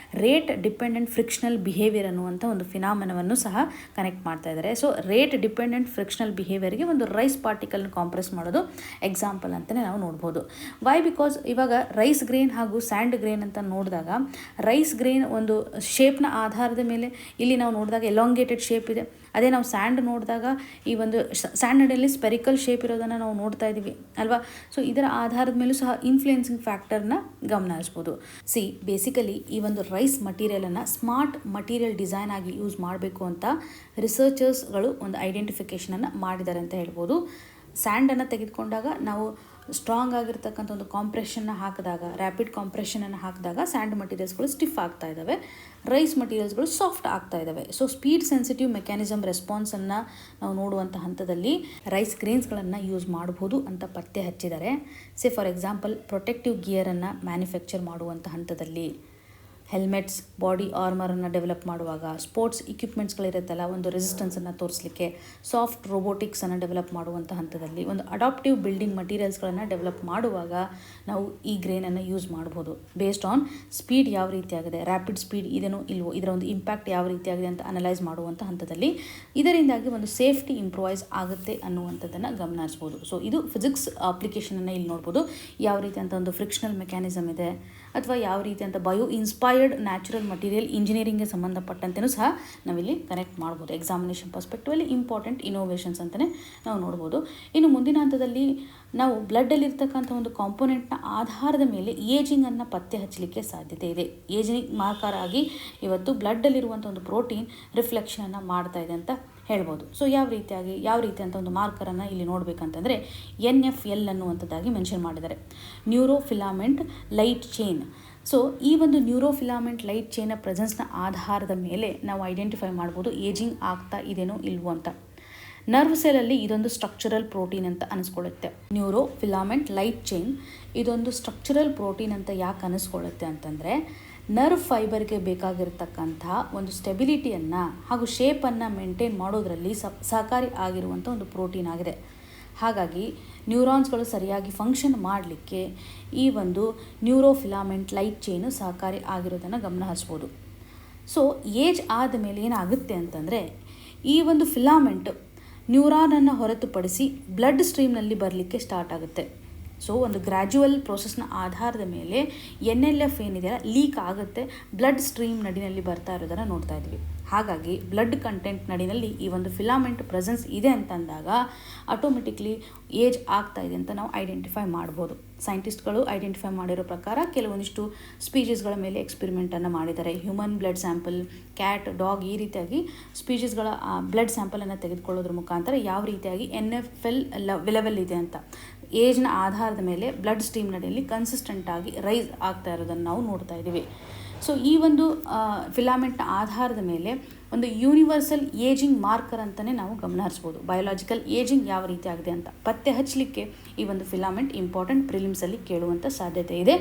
ರೇಟ್ ಡಿಪೆಂಡೆಂಟ್ ಫ್ರಿಕ್ಷನಲ್ ಬಿಹೇವಿಯರ್ ಅನ್ನುವಂಥ ಒಂದು ಫಿನಾಮಿನವನ್ನು ಸಹ ಕನೆಕ್ಟ್ ಮಾಡ್ತಾ ಇದ್ದಾರೆ. ಸೊ ರೇಟ್ ಡಿಪೆಂಡೆಂಟ್ ಫ್ರಿಕ್ಷನಲ್ ಬಿಹೇವಿಯರ್ಗೆ ಒಂದು ರೈಸ್ ಪಾರ್ಟಿಕಲ್ನ ಕಾಂಪ್ರೆಸ್ ಮಾಡೋದು ಎಕ್ಸಾಂಪಲ್ ಅಂತಲೇ ನಾವು ನೋಡ್ಬೋದು. ವೈ? ಬಿಕಾಸ್ ಇವಾಗ ರೈಸ್ ಗ್ರೇನ್ ಹಾಗೂ ಸ್ಯಾಂಡ್ ಗ್ರೇನ್ ಅಂತ ನೋಡಿದಾಗ ರೈಸ್ ಗ್ರೇನ್ ಒಂದು ಶೇಪ್ನ ಆಧಾರದ ಮೇಲೆ ಇಲ್ಲಿ ನಾವು ನೋಡಿದಾಗ ಎಲಾಂಗೇಟೆಡ್ ಶೇಪ್ ಇದೆ. ಅದೇ ನಾವು ಸ್ಯಾಂಡ್ ನೋಡಿದಾಗ ಈ ಒಂದು ಸ್ಯಾಂಡಲ್ಲಿ ಸ್ಪೆರಿಕಲ್ ಶೇಪ್ ಇರೋದನ್ನು ನಾವು ನೋಡ್ತಾ ಇದ್ದೀವಿ ಅಲ್ವಾ. ಸೊ ಇದರ ಆಧಾರದ ಮೇಲೂ ಸಹ ಇನ್ಫ್ಲುಯೆನ್ಸಿಂಗ್ ಫ್ಯಾಕ್ಟರ್ನ ಗಮನಿಸ್ಬೋದು. ಬೇಸಿಕಲಿ ಈ ಒಂದು ರೈಸ್ ಮಟೀರಿಯಲನ್ನು ಸ್ಮಾರ್ಟ್ ಮಟೀರಿಯಲ್ ಡಿಸೈನ್ ಆಗಿ ಯೂಸ್ ಮಾಡಬೇಕು ಅಂತ ರಿಸರ್ಚರ್ಸ್ಗಳು ಒಂದು ಐಡೆಂಟಿಫಿಕೇಷನನ್ನು ಮಾಡಿದ್ದಾರೆ ಅಂತ ಹೇಳ್ಬೋದು. ಸ್ಯಾಂಡನ್ನು ತೆಗೆದುಕೊಂಡಾಗ ನಾವು ಸ್ಟ್ರಾಂಗ್ ಆಗಿರ್ತಕ್ಕಂಥ ಒಂದು ಕಾಂಪ್ರೆಷನ್ನ ಹಾಕಿದಾಗ, ರ್ಯಾಪಿಡ್ ಕಾಂಪ್ರೆಷನನ್ನು ಹಾಕಿದಾಗ ಸ್ಯಾಂಡ್ ಮಟೀರಿಯಲ್ಸ್ಗಳು ಸ್ಟಿಫ್ ಆಗ್ತಾ ಇದ್ದಾವೆ, ರೈಸ್ ಮಟೀರಿಯಲ್ಸ್ಗಳು ಸಾಫ್ಟ್ ಆಗ್ತಾ ಇದ್ದಾವೆ. ಸೊ ಸ್ಪೀಡ್ ಸೆನ್ಸಿಟಿವ್ ಮೆಕ್ಯಾನಿಸಮ್ ರೆಸ್ಪಾನ್ಸನ್ನು ನಾವು ನೋಡುವಂಥ ಹಂತದಲ್ಲಿ ರೈಸ್ ಗ್ರೇನ್ಸ್ಗಳನ್ನು ಯೂಸ್ ಮಾಡ್ಬೋದು ಅಂತ ಪತ್ತೆ ಹಚ್ಚಿದ್ದಾರೆ. ಫಾರ್ ಎಕ್ಸಾಂಪಲ್ ಪ್ರೊಟೆಕ್ಟಿವ್ ಗಿಯರನ್ನು ಮ್ಯಾನುಫ್ಯಾಕ್ಚರ್ ಮಾಡುವಂಥ ಹಂತದಲ್ಲಿ, ಹೆಲ್ಮೆಟ್ಸ್, ಬಾಡಿ ಆರ್ಮರನ್ನು ಡೆವಲಪ್ ಮಾಡುವಾಗ, ಸ್ಪೋರ್ಟ್ಸ್ ಇಕ್ವಿಪ್ಮೆಂಟ್ಸ್ಗಳಿರುತ್ತಲ್ಲ ಒಂದು ರೆಸಿಸ್ಟೆನ್ಸನ್ನು ತೋರಿಸಲಿಕ್ಕೆ, ಸಾಫ್ಟ್ ರೋಬೋಟಿಕ್ಸನ್ನು ಡೆವಲಪ್ ಮಾಡುವಂಥ ಹಂತದಲ್ಲಿ, ಒಂದು ಅಡಾಪ್ಟಿವ್ ಬಿಲ್ಡಿಂಗ್ ಮಟೀರಿಯಲ್ಸ್ಗಳನ್ನು ಡೆವಲಪ್ ಮಾಡುವಾಗ ನಾವು ಈ ಗ್ರೇನನ್ನು ಯೂಸ್ ಮಾಡ್ಬೋದು. ಬೇಸ್ಡ್ ಆನ್ ಸ್ಪೀಡ್ ಯಾವ ರೀತಿಯಾಗಿದೆ, ರ್ಯಾಪಿಡ್ ಸ್ಪೀಡ್ ಇದೇನೋ ಇಲ್ವೋ, ಇದರ ಒಂದು ಇಂಪ್ಯಾಕ್ಟ್ ಯಾವ ರೀತಿಯಾಗಿದೆ ಅಂತ ಅನಲೈಸ್ ಮಾಡುವಂಥ ಹಂತದಲ್ಲಿ ಇದರಿಂದಾಗಿ ಒಂದು ಸೇಫ್ಟಿ ಇಂಪ್ರೂವೈಸ್ ಆಗುತ್ತೆ ಅನ್ನುವಂಥದ್ದನ್ನು ಗಮನಿಸ್ಬೋದು. ಸೊ ಇದು ಫಿಸಿಕ್ಸ್ ಅಪ್ಲಿಕೇಶನನ್ನು ಇಲ್ಲಿ ನೋಡ್ಬೋದು. ಯಾವ ರೀತಿ ಅಂತ ಒಂದು ಫ್ರಿಕ್ಷನಲ್ ಮೆಕ್ಯಾನಿಸಮ್ ಇದೆ ಅಥವಾ ಯಾವ ರೀತಿ ಅಂತ ಬಯೋ ಇನ್ಸ್ಪೈರ್ಡ್ ನ್ಯಾಚುರಲ್ ಮಟೀರಿಯಲ್ ಇಂಜಿನಿಯರಿಂಗ್ಗೆ ಸಂಬಂಧಪಟ್ಟಂತೆಯೂ ಸಹ ನಾವಿಲ್ಲಿ ಕನೆಕ್ಟ್ ಮಾಡ್ಬೋದು. ಎಕ್ಸಾಮಿನೇಷನ್ ಪರ್ಸ್ಪೆಕ್ಟಿವಲ್ಲಿ ಇಂಪಾರ್ಟೆಂಟ್ ಇನೋವೇಷನ್ಸ್ ಅಂತಲೇ ನಾವು ನೋಡ್ಬೋದು. ಇನ್ನು ಮುಂದಿನ ಹಂತದಲ್ಲಿ ನಾವು ಬ್ಲಡ್ಡಲ್ಲಿರ್ತಕ್ಕಂಥ ಒಂದು ಕಾಂಪೋನೆಂಟ್ನ ಆಧಾರದ ಮೇಲೆ ಏಜಿಂಗನ್ನು ಪತ್ತೆ ಹಚ್ಚಲಿಕ್ಕೆ ಸಾಧ್ಯತೆ ಇದೆ. ಏಜಿಂಗ್ ಮಾರ್ಕರ್ ಆಗಿ ಇವತ್ತು ಬ್ಲಡ್ಡಲ್ಲಿರುವಂಥ ಒಂದು ಪ್ರೋಟೀನ್ ರಿಫ್ಲೆಕ್ಷನನ್ನು ಮಾಡ್ತಾ ಇದೆ ಅಂತ ಹೇಳ್ಬೋದು. ಸೊ ಯಾವ ರೀತಿ ಅಂತ ಒಂದು ಮಾರ್ಕರನ್ನು ಇಲ್ಲಿ ನೋಡಬೇಕಂತಂದರೆ NFL ಅನ್ನುವಂಥದ್ದಾಗಿ ಮೆನ್ಷನ್ ಮಾಡಿದ್ದಾರೆ, ನ್ಯೂರೋಫಿಲಾಮೆಂಟ್ ಲೈಟ್ ಚೈನ್. ಸೊ ಈ ಒಂದು ನ್ಯೂರೋಫಿಲಾಮೆಂಟ್ ಲೈಟ್ ಚೈನ್ನ ಪ್ರೆಸೆನ್ಸ್ನ ಆಧಾರದ ಮೇಲೆ ನಾವು ಐಡೆಂಟಿಫೈ ಮಾಡ್ಬೋದು ಏಜಿಂಗ್ ಆಗ್ತಾ ಇದೇನೋ ಇಲ್ವೋ ಅಂತ. ನರ್ವ್ ಸೆಲಲ್ಲಿ ಇದೊಂದು ಸ್ಟ್ರಕ್ಚರಲ್ ಪ್ರೋಟೀನ್ ಅಂತ ಅನಿಸ್ಕೊಳ್ಳುತ್ತೆ. ನ್ಯೂರೋಫಿಲಾಮೆಂಟ್ ಲೈಟ್ ಚೈನ್ ಇದೊಂದು ಸ್ಟ್ರಕ್ಚರಲ್ ಪ್ರೋಟೀನ್ ಅಂತ ಯಾಕೆ ಅನಿಸ್ಕೊಳ್ಳುತ್ತೆ ಅಂತಂದರೆ ನರ್ವ್ ಫೈಬರ್ಗೆ ಬೇಕಾಗಿರ್ತಕ್ಕಂಥ ಒಂದು ಸ್ಟೆಬಿಲಿಟಿಯನ್ನು ಹಾಗೂ ಶೇಪನ್ನು ಮೇಂಟೈನ್ ಮಾಡೋದರಲ್ಲಿ ಸಹಕಾರಿ ಆಗಿರುವಂಥ ಒಂದು ಪ್ರೋಟೀನ್ ಆಗಿದೆ. ಹಾಗಾಗಿ ನ್ಯೂರಾನ್ಸ್ಗಳು ಸರಿಯಾಗಿ ಫಂಕ್ಷನ್ ಮಾಡಲಿಕ್ಕೆ ಈ ಒಂದು ನ್ಯೂರೋಫಿಲಾಮೆಂಟ್ ಲೈಟ್ ಚೈನು ಸಹಕಾರಿ ಆಗಿರೋದನ್ನು ಗಮನಿಸ್ಬೋದು. ಸೊ ಏಜ್ ಆದಮೇಲೆ ಏನಾಗುತ್ತೆ ಅಂತಂದರೆ ಈ ಒಂದು ಫಿಲಾಮೆಂಟ್ ನ್ಯೂರಾನನ್ನು ಹೊರತುಪಡಿಸಿ ಬ್ಲಡ್ ಸ್ಟ್ರೀಮ್ನಲ್ಲಿ ಬರಲಿಕ್ಕೆ ಸ್ಟಾರ್ಟ್ ಆಗುತ್ತೆ. ಸೊ ಒಂದು ಗ್ರ್ಯಾಜುವಲ್ ಪ್ರೋಸೆಸ್ನ ಆಧಾರದ ಮೇಲೆ NLF ಏನಿದೆಯಲ್ಲ ಲೀಕ್ ಆಗುತ್ತೆ, ಬ್ಲಡ್ ಸ್ಟ್ರೀಮ್ ನಡಿನಲ್ಲಿ ಬರ್ತಾ ಇರೋದನ್ನು ನೋಡ್ತಾ ಇದ್ವಿ. ಹಾಗಾಗಿ ಬ್ಲಡ್ ಕಂಟೆಂಟ್ ನಡಿನಲ್ಲಿ ಈ ಒಂದು ಫಿಲಾಮೆಂಟ್ ಪ್ರೆಸೆನ್ಸ್ ಇದೆ ಅಂತಂದಾಗ ಆಟೋಮೆಟಿಕ್ಲಿ ಏಜ್ ಆಗ್ತಾ ಇದೆ ಅಂತ ನಾವು ಐಡೆಂಟಿಫೈ ಮಾಡ್ಬೋದು. ಸೈಂಟಿಸ್ಟ್ಗಳು ಐಡೆಂಟಿಫೈ ಮಾಡಿರೋ ಪ್ರಕಾರ ಕೆಲವೊಂದಿಷ್ಟು ಸ್ಪೀಷೀಸ್ಗಳ ಮೇಲೆ ಎಕ್ಸ್ಪೆರಿಮೆಂಟನ್ನು ಮಾಡಿದ್ದಾರೆ. Human blood sample, cat, dog ಈ ರೀತಿಯಾಗಿ ಸ್ಪೀಷೀಸ್ಗಳ ಬ್ಲಡ್ ಸ್ಯಾಂಪಲನ್ನು ತೆಗೆದುಕೊಳ್ಳೋದ್ರ ಮುಖಾಂತರ ಯಾವ ರೀತಿಯಾಗಿ NFL ಲೆವೆಲ್ ಇದೆ ಅಂತ ಏಜ್ನ ಆಧಾರದ ಮೇಲೆ ಬ್ಲಡ್ ಸ್ಟ್ರೀಮ್ ನಡಿಯಲ್ಲಿ ಕನ್ಸಿಸ್ಟೆಂಟಾಗಿ ರೈಸ್ ಆಗ್ತಾ ಇರೋದನ್ನು ನಾವು ನೋಡ್ತಾ ಇದ್ದೀವಿ. ಸೊ ಈ ಒಂದು ಫಿಲಾಮೆಂಟ್ನ ಆಧಾರದ ಮೇಲೆ ಒಂದು ಯೂನಿವರ್ಸಲ್ ಏಜಿಂಗ್ ಮಾರ್ಕರ್ ಅಂತಲೇ ನಾವು ಗಮನಿಸ್ಬೋದು. ಬಯೋಲಾಜಿಕಲ್ ಏಜಿಂಗ್ ಯಾವ ರೀತಿ ಆಗಿದೆ ಅಂತ ಪತ್ತೆ ಹಚ್ಚಲಿಕ್ಕೆ ಈ ಒಂದು ಫಿಲಾಮೆಂಟ್ ಇಂಪಾರ್ಟೆಂಟ್ ಪ್ರಿಲಿಮ್ಸಲ್ಲಿ ಕೇಳುವಂಥ ಸಾಧ್ಯತೆ ಇದೆ.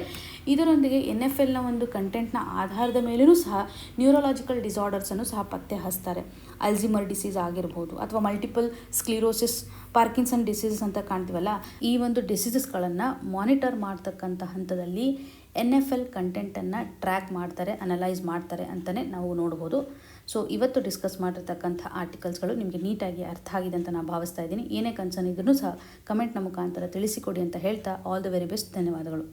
ಇದರೊಂದಿಗೆ NFL ಒಂದು ಕಂಟೆಂಟ್ನ ಆಧಾರದ ಮೇಲೂ ಸಹ ನ್ಯೂರೋಲಾಜಿಕಲ್ ಡಿಸಾರ್ಡರ್ಸನ್ನು ಸಹ ಪತ್ತೆ ಹಚ್ತಾರೆ. ಅಲ್ಝಿಮರ್ ಡಿಸೀಸ್ ಆಗಿರ್ಬೋದು ಅಥವಾ ಮಲ್ಟಿಪಲ್ ಸ್ಕ್ಲಿರೋಸಿಸ್, ಪಾರ್ಕಿನ್ಸನ್ ಡಿಸೀಸಸ್ ಅಂತ ಕಾಣ್ತೀವಲ್ಲ, ಈ ಒಂದು ಡಿಸೀಸಸ್ಗಳನ್ನು ಮಾನಿಟರ್ ಮಾಡ್ತಕ್ಕಂಥ ಹಂತದಲ್ಲಿ NFL ಕಂಟೆಂಟನ್ನು ಟ್ರ್ಯಾಕ್ ಮಾಡ್ತಾರೆ, ಅನಲೈಸ್ ಮಾಡ್ತಾರೆ ಅಂತಲೇ ನಾವು ನೋಡ್ಬೋದು. ಸೊ ಇವತ್ತು ಡಿಸ್ಕಸ್ ಮಾಡಿರ್ತಕ್ಕಂಥ ಆರ್ಟಿಕಲ್ಸ್ಗಳು ನಿಮಗೆ ನೀಟಾಗಿ ಅರ್ಥ ಆಗಿದೆ ಅಂತ ನಾನು ಭಾವಿಸ್ತಾ ಇದ್ದೀನಿ. ಏನೇ ಕನ್ಸರ್ನ್ ಇದ್ರೂ ಸಹ ಕಮೆಂಟ್ನ ಮುಖಾಂತರ ತಿಳಿಸಿಕೊಡಿ ಅಂತ ಹೇಳ್ತಾ ಆಲ್ ದ ವೆರಿ ಬೆಸ್ಟ್. ಧನ್ಯವಾದಗಳು.